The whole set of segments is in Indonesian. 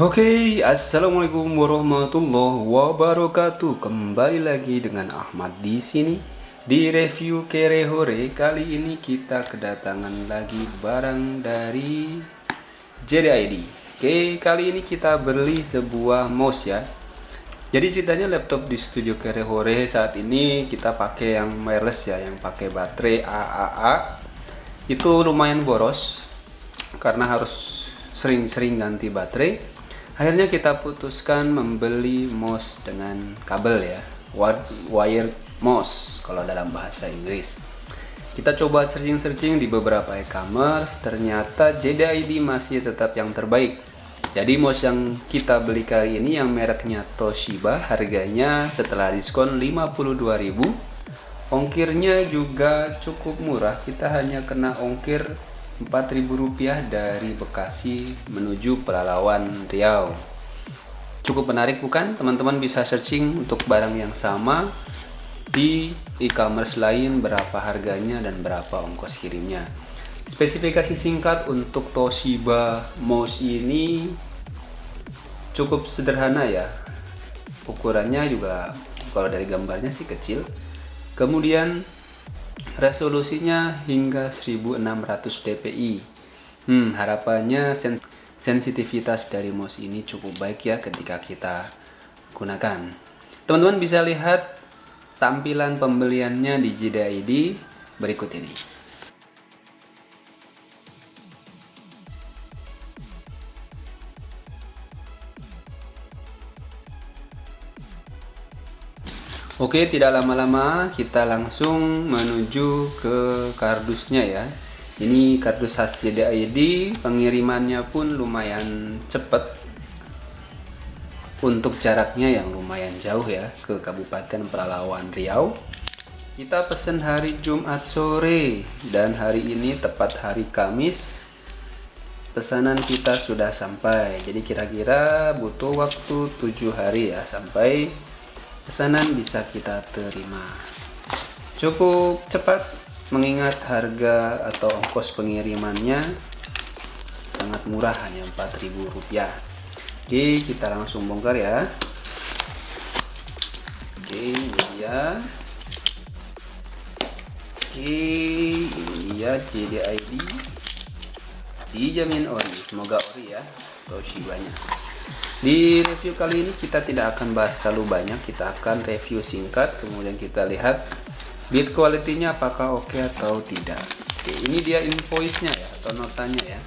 Oke, assalamualaikum warahmatullahi wabarakatuh. Kembali lagi dengan Ahmad di sini di review Kerehore. Kali ini kita kedatangan lagi barang dari JDID. Oke, kali ini kita beli sebuah mouse ya. Jadi ceritanya laptop di studio Kerehore saat ini kita pakai yang wireless ya, yang pakai baterai AAA. Itu lumayan boros karena harus sering-sering ganti baterai. Akhirnya kita putuskan membeli mouse dengan kabel ya, wired mouse kalau dalam bahasa Inggris. Kita coba searching-searching di beberapa e-commerce, ternyata JDID masih tetap yang terbaik. Jadi mouse yang kita beli kali ini yang mereknya Toshiba, harganya setelah diskon 52.000. Ongkirnya juga cukup murah, kita hanya kena ongkir Rp4.000 dari Bekasi menuju Pelalawan Riau. Cukup menarik bukan? Teman-teman bisa searching untuk barang yang sama di e-commerce lain berapa harganya dan berapa ongkos kirimnya. Spesifikasi singkat untuk Toshiba mouse ini cukup sederhana ya. Ukurannya juga kalau dari gambarnya sih kecil. Kemudian resolusinya hingga 1600 dpi. Harapannya sensitivitas dari mouse ini cukup baik ya ketika kita gunakan. Teman-teman bisa lihat tampilan pembeliannya di JDID berikut ini. Oke, tidak lama-lama kita langsung menuju ke kardusnya ya. Ini kardus khas JDID, pengirimannya pun lumayan cepat. Untuk jaraknya yang lumayan jauh ya, ke Kabupaten Pelalawan Riau. Kita pesan hari Jumat sore dan hari ini tepat hari Kamis. Pesanan kita sudah sampai. Jadi kira-kira butuh waktu 7 hari ya sampai pesanan bisa kita terima. Cukup cepat mengingat harga atau ongkos pengirimannya sangat murah, hanya Rp4.000. Oke, kita langsung bongkar ya. Oke, ini dia. Oke, ini dia JDID. Dijamin ori, semoga ori ya. Toshibanya. Di review kali ini kita tidak akan bahas terlalu banyak, kita akan review singkat, kemudian kita lihat build quality-nya apakah oke atau tidak. Oke, ini dia invoice-nya ya, atau notanya ya.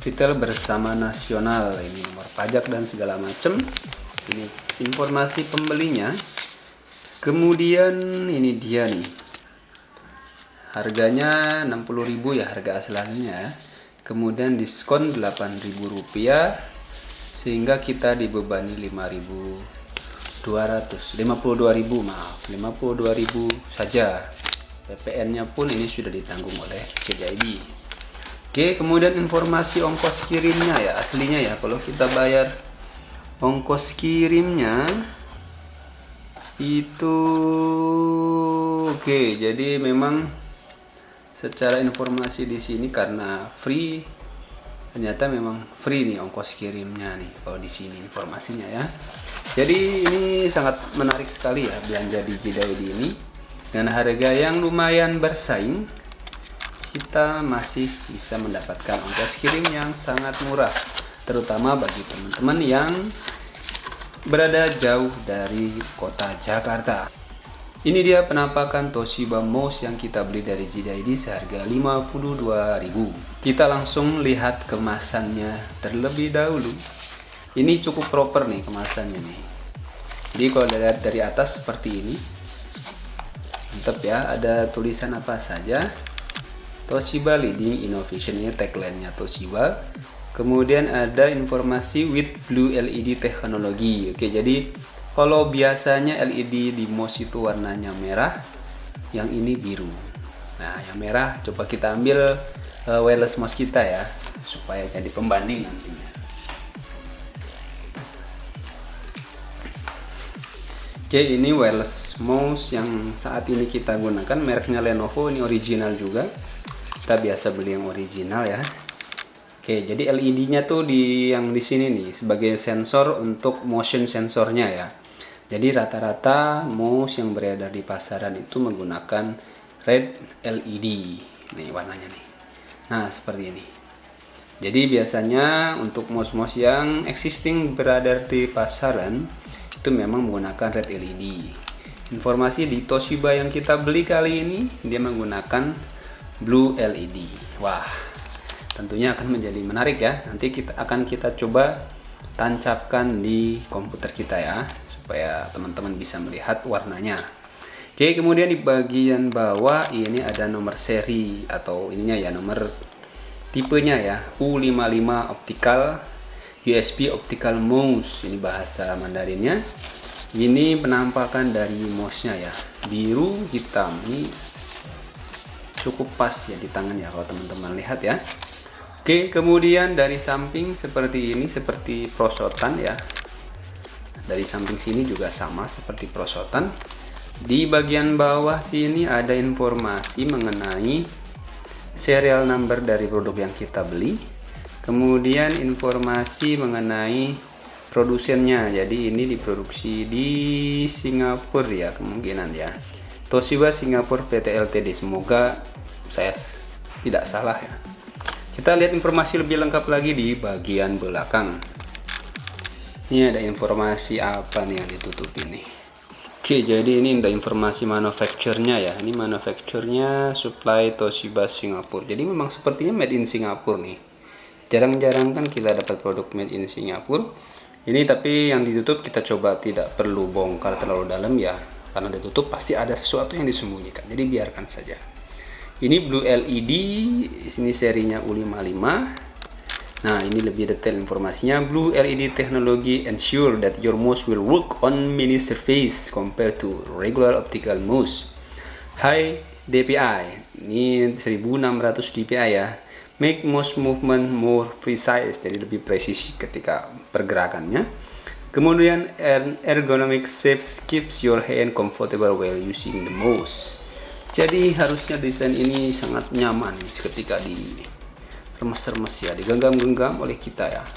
Retail bersama nasional, ini nomor pajak dan segala macam. Ini informasi pembelinya. Kemudian ini dia nih. Harganya 60.000 ya, harga aslinya. Kemudian diskon Rp8.000 sehingga kita dibebani 52.000 maaf, 52.000 saja. PPN-nya pun ini sudah ditanggung oleh JDID. Oke, kemudian informasi ongkos kirimnya ya, aslinya ya. Kalau kita bayar ongkos kirimnya itu oke, jadi memang secara informasi di sini karena free, ternyata memang free nih ongkos kirimnya nih kalau di sini informasinya ya. Jadi ini sangat menarik sekali ya belanja di JDID ini dengan harga yang lumayan bersaing. Kita masih bisa mendapatkan ongkos kirim yang sangat murah, terutama bagi teman-teman yang berada jauh dari kota Jakarta. Ini dia penampakan Toshiba mouse yang kita beli dari JDID seharga 52.000. Kita langsung lihat kemasannya terlebih dahulu. Ini cukup proper nih kemasannya nih. Jadi kalau dilihat dari atas seperti ini, mantap ya, ada tulisan apa saja. Toshiba Leading Innovation, ini tagline-nya Toshiba. Kemudian ada informasi with blue LED teknologi. Oke, jadi kalau biasanya LED di mouse itu warnanya merah, yang ini biru. Nah, yang merah coba kita ambil wireless mouse kita ya, supaya jadi pembanding nantinya. Oke, ini wireless mouse yang saat ini kita gunakan, mereknya Lenovo, ini original juga. Kita biasa beli yang original ya. Oke, jadi LED-nya tuh yang di sini nih sebagai sensor untuk motion sensornya ya. Jadi rata-rata mouse yang beredar di pasaran itu menggunakan red LED. Nih warnanya nih. Nah, seperti ini. Jadi biasanya untuk mouse-mouse yang existing berada di pasaran itu memang menggunakan red LED. Informasi di Toshiba yang kita beli kali ini dia menggunakan blue LED. Wah, tentunya akan menjadi menarik ya. Nanti kita coba tancapkan di komputer kita ya, supaya teman-teman bisa melihat warnanya. Oke, kemudian di bagian bawah ini ada nomor seri atau ininya ya, nomor tipenya ya, U55 optical USB optical mouse. Ini bahasa Mandarinnya. Ini penampakan dari mouse-nya ya, biru hitam. Ini cukup pas ya di tangan ya kalau teman-teman lihat ya. Oke, kemudian dari samping seperti ini, seperti prosotan ya. Dari samping sini juga sama seperti prosotan. Di bagian bawah sini ada informasi mengenai serial number dari produk yang kita beli. Kemudian informasi mengenai produsennya. Jadi ini diproduksi di Singapura ya, kemungkinan ya. Toshiba Singapura PT Ltd. Semoga saya tidak salah ya. Kita lihat informasi lebih lengkap lagi di bagian belakang. Ini ada informasi apa nih yang ditutup ini. Oke, jadi ini ada informasi manufacturernya ya. Ini manufacturernya supply Toshiba Singapura. Jadi memang sepertinya made in Singapura nih. Jarang-jarang kan kita dapat produk made in Singapura. Ini tapi yang ditutup kita coba tidak perlu bongkar terlalu dalam ya, karena ditutup pasti ada sesuatu yang disembunyikan. Jadi biarkan saja. Ini blue LED, sini serinya U55. Nah, ini lebih detail informasinya. Blue LED technology ensure that your mouse will work on many surface compared to regular optical mouse. High DPI, ini 1600 DPI ya. Make mouse movement more precise, jadi lebih presisi ketika pergerakannya. Kemudian ergonomic shapes keeps your hand comfortable while using the mouse. Jadi harusnya desain ini sangat nyaman ketika di remes-remes ya, digenggam-genggam oleh kita ya.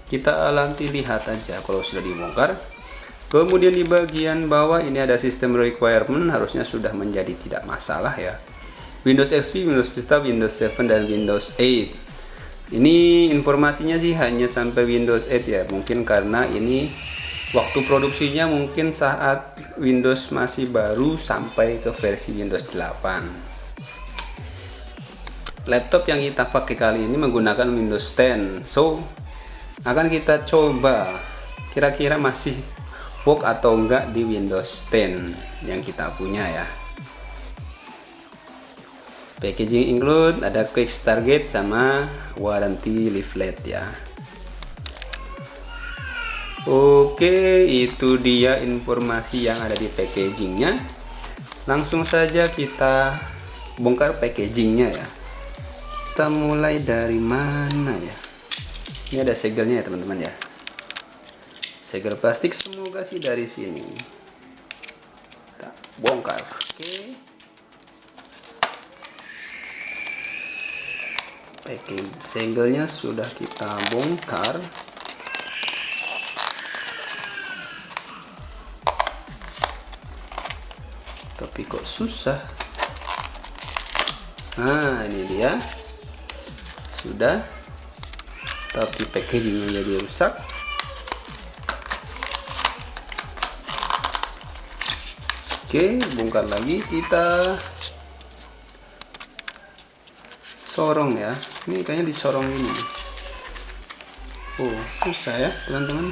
Kita nanti lihat aja kalau sudah dibongkar. Kemudian di bagian bawah ini ada sistem requirement, harusnya sudah menjadi tidak masalah ya. Windows XP, Windows Vista, Windows 7 dan Windows 8. Ini informasinya sih hanya sampai Windows 8 ya. Mungkin karena ini waktu produksinya mungkin saat Windows masih baru sampai ke versi Windows 8. Laptop yang kita pakai kali ini menggunakan Windows 10. So, akan kita coba kira-kira masih work atau enggak di Windows 10 yang kita punya ya. Packaging include ada quick start guide sama warranty leaflet ya. Oke, itu dia informasi yang ada di packagingnya. Langsung saja kita bongkar packagingnya ya. Kita mulai dari mana ya? Ini ada segelnya ya teman-teman ya. Segel plastik, semoga sih dari sini. Kita bongkar. Oke. Packing segelnya sudah kita bongkar. Tapi kok susah. Nah, ini dia. Sudah. Tapi packagingnya jadi rusak. Oke, bongkar lagi, kita sorong ya. Ini kayaknya disorong ini. Oh, susah ya teman-teman.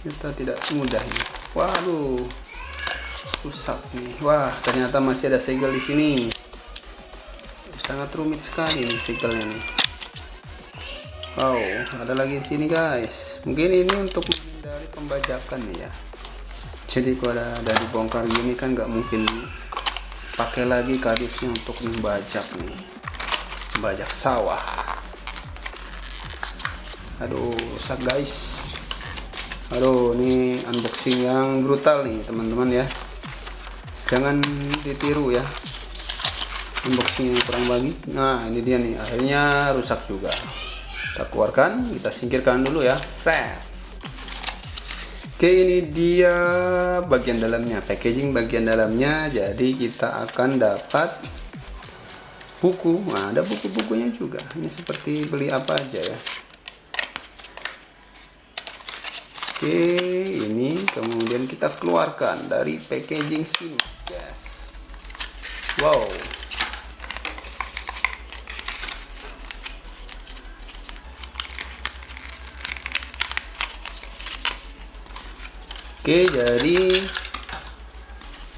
Kita tidak mudah ini. Waduh, rusak nih. Wah, ternyata masih ada segel di sini. Sangat rumit sekali nih segelnya nih. Wow, ada lagi di sini guys. Mungkin ini untuk menghindari pembajakan nih ya. Jadi kalau ada dibongkar gini kan nggak mungkin pakai lagi kardusnya untuk membajak nih, membajak sawah. Aduh, rusak guys. Aduh, ini unboxing yang brutal nih teman-teman ya. Jangan ditiru ya. unboxing yang kurang bagus. Nah ini dia nih, akhirnya rusak juga. Kita keluarkan, kita singkirkan dulu ya. Set. Oke, ini dia bagian dalamnya, packaging bagian dalamnya. Jadi kita akan dapat buku. Nah, ada buku-bukunya juga. Ini seperti beli apa aja ya. Oke, ini kemudian kita keluarkan dari packaging sini. Yes. Wow. Oke, jadi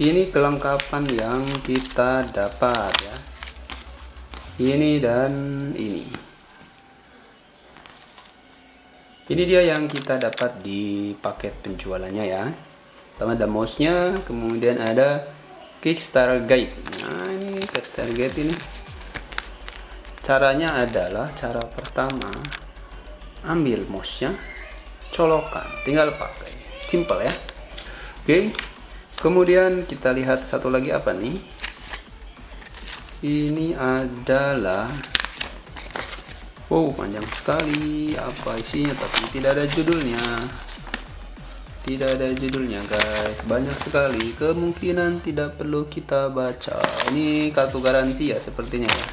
ini kelengkapan yang kita dapat ya. Ini dan ini. Ini dia yang kita dapat di paket penjualannya ya. Pertama ada mouse-nya, kemudian ada Kickstarter Guide. Nah, ini Kickstarter Guide ini. Caranya adalah, cara pertama, ambil mouse-nya, colokan, tinggal pakai. Simple ya. Oke. Kemudian kita lihat satu lagi apa nih? Ini adalah, wow, panjang sekali. Apa isinya? Tapi tidak ada judulnya. Tidak ada judulnya guys. Banyak sekali. Kemungkinan tidak perlu kita baca. Ini kartu garansi ya sepertinya ya.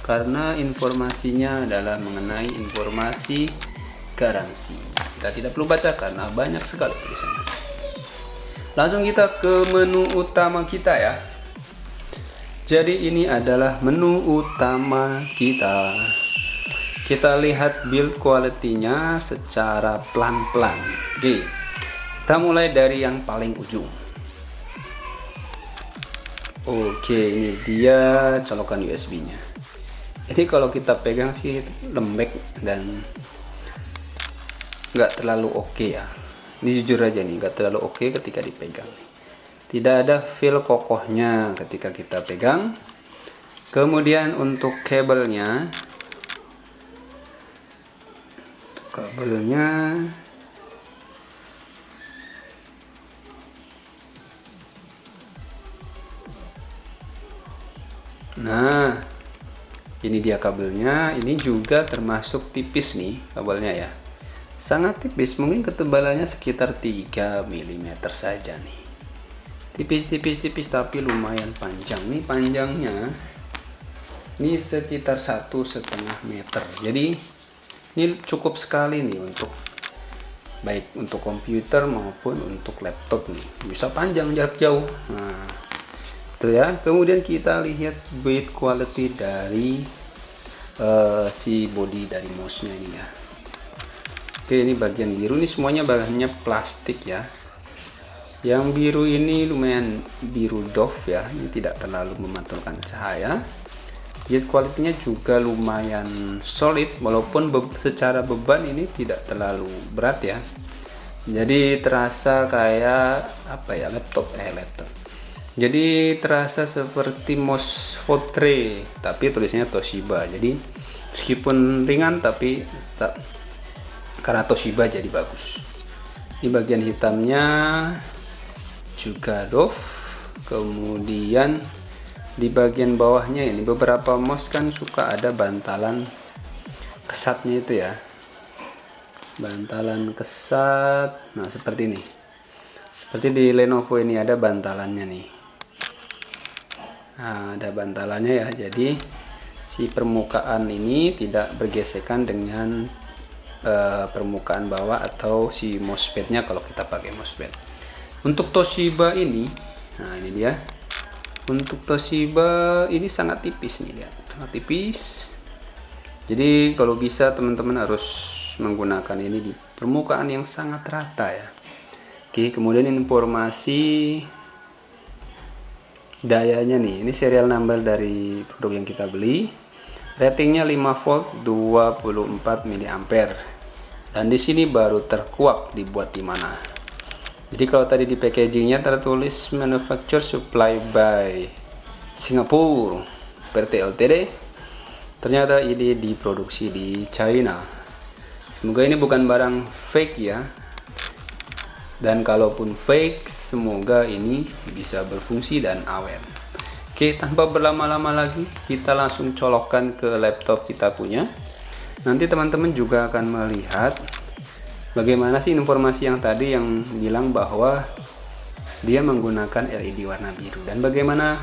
Karena informasinya adalah mengenai informasi garansi. Kita tidak perlu baca karena banyak sekali tulisannya. Langsung kita ke menu utama kita ya. Jadi ini adalah menu utama kita. Kita lihat build quality-nya secara pelan-pelan. Oke. Kita mulai dari yang paling ujung. Oke, ini dia colokan USB-nya. Jadi kalau kita pegang sih lembek dan nggak terlalu oke ya. Ini jujur aja nih, nggak terlalu oke ketika dipegang. Tidak ada feel kokohnya ketika kita pegang. Kemudian untuk kabelnya, nah ini dia kabelnya. Ini juga termasuk tipis nih kabelnya ya. Sangat tipis, mungkin ketebalannya sekitar 3 mm saja nih. Tipis tapi lumayan panjang. Nih panjangnya ini sekitar 1,5 meter. Jadi ini cukup sekali nih untuk baik untuk komputer maupun untuk laptop nih. Bisa panjang jarak jauh. Nah, itu ya. Kemudian kita lihat build quality dari si body dari mouse-nya ini ya. Oke, ini bagian biru, ini semuanya bahannya plastik ya. Yang biru ini lumayan biru doff ya, ini tidak terlalu memantulkan cahaya. Build quality-nya juga lumayan solid, walaupun secara beban ini tidak terlalu berat ya. Jadi terasa kayak apa ya, laptop. Jadi terasa seperti mouse Forte, tapi tulisannya Toshiba. Jadi meskipun ringan tapi karena Toshiba jadi bagus. Di bagian hitamnya juga doff. Kemudian di bagian bawahnya ini beberapa mouse kan suka ada bantalan kesatnya itu ya. Bantalan kesat. Nah, seperti ini. Seperti di Lenovo ini ada bantalannya nih. Nah, ada bantalannya ya. Jadi si permukaan ini tidak bergesekan dengan permukaan bawah atau si mousepadnya kalau kita pakai mousepad. Untuk Toshiba ini, nah ini dia. Untuk Toshiba ini sangat tipis nih, lihat, sangat tipis. Jadi kalau bisa teman-teman harus menggunakan ini di permukaan yang sangat rata ya. Oke, kemudian informasi dayanya nih. Ini serial number dari produk yang kita beli. Ratingnya 5 volt 24 mA. Dan di sini baru terkuak dibuat di mana. Jadi kalau tadi di packagingnya tertulis manufacture supply by Singapore PT Ltd. Ternyata ini diproduksi di China. Semoga ini bukan barang fake ya. Dan kalaupun fake, semoga ini bisa berfungsi dan awet. Oke, tanpa berlama-lama lagi, kita langsung colokkan ke laptop kita punya. Nanti teman-teman juga akan melihat bagaimana sih informasi yang tadi yang bilang bahwa dia menggunakan LED warna biru dan bagaimana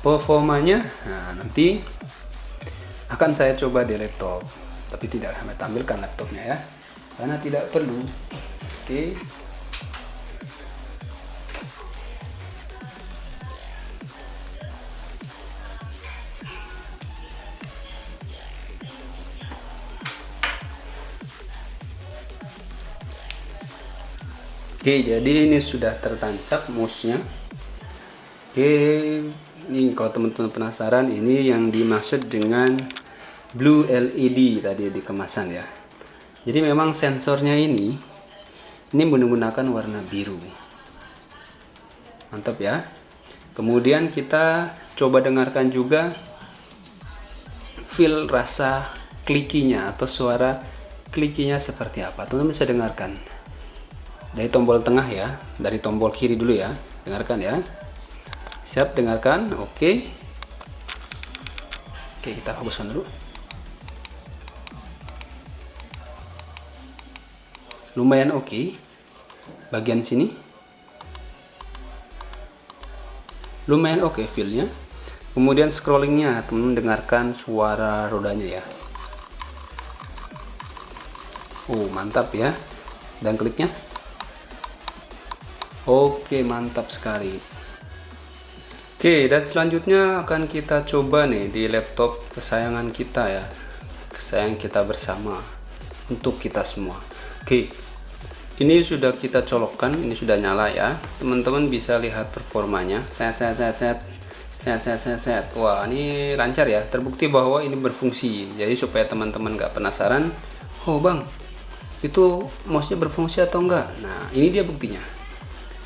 performanya. Nah, nanti akan saya coba di laptop, tapi tidak sampai tampilkan laptopnya ya, karena tidak perlu. Oke. Oke, jadi ini sudah tertancap mouse-nya. Oke, ini kalau teman-teman penasaran, ini yang dimaksud dengan blue LED tadi di kemasan ya. Jadi memang sensornya ini menggunakan warna biru. Mantap ya. Kemudian kita coba dengarkan juga feel rasa klikinya atau suara klikinya seperti apa. Teman-teman bisa dengarkan. Dari tombol tengah ya, dari tombol kiri dulu ya, dengarkan ya. Siap, dengarkan. Oke, kita hapuskan dulu. Lumayan oke. Bagian sini lumayan oke feelnya. Kemudian scrollingnya, teman-teman dengarkan suara rodanya ya. Mantap ya. Dan kliknya oke, mantap sekali. Oke, dan selanjutnya akan kita coba nih di laptop kesayangan kita ya, kesayangan kita bersama untuk kita semua. Oke, ini sudah kita colokkan, ini sudah nyala ya. Teman-teman bisa lihat performanya. Wah, ini lancar ya, terbukti bahwa ini berfungsi. Jadi supaya teman-teman nggak penasaran, oh bang, itu mouse-nya berfungsi atau enggak? Nah, ini dia buktinya.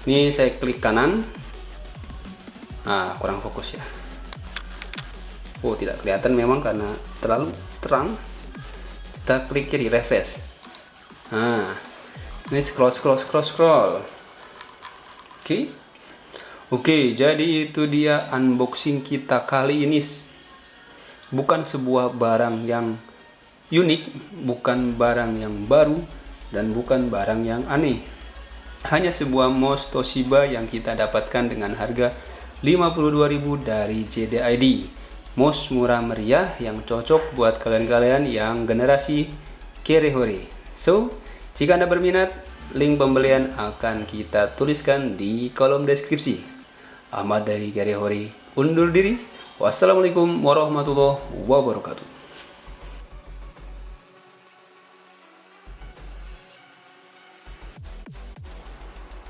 Ini saya klik kanan. Kurang fokus ya. Tidak kelihatan memang karena terlalu terang. Kita klik kiri, refresh. Ini scroll. Oke, jadi itu dia unboxing kita kali ini. Bukan sebuah barang yang unik, bukan barang yang baru, dan bukan barang yang aneh. Hanya sebuah mouse Toshiba yang kita dapatkan dengan harga 52.000 dari JDID. Mouse murah meriah yang cocok buat kalian-kalian yang generasi Kerehore. So, jika Anda berminat, link pembelian akan kita tuliskan di kolom deskripsi. Ahmad dari Kerehore undur diri. Wassalamualaikum warahmatullahi wabarakatuh.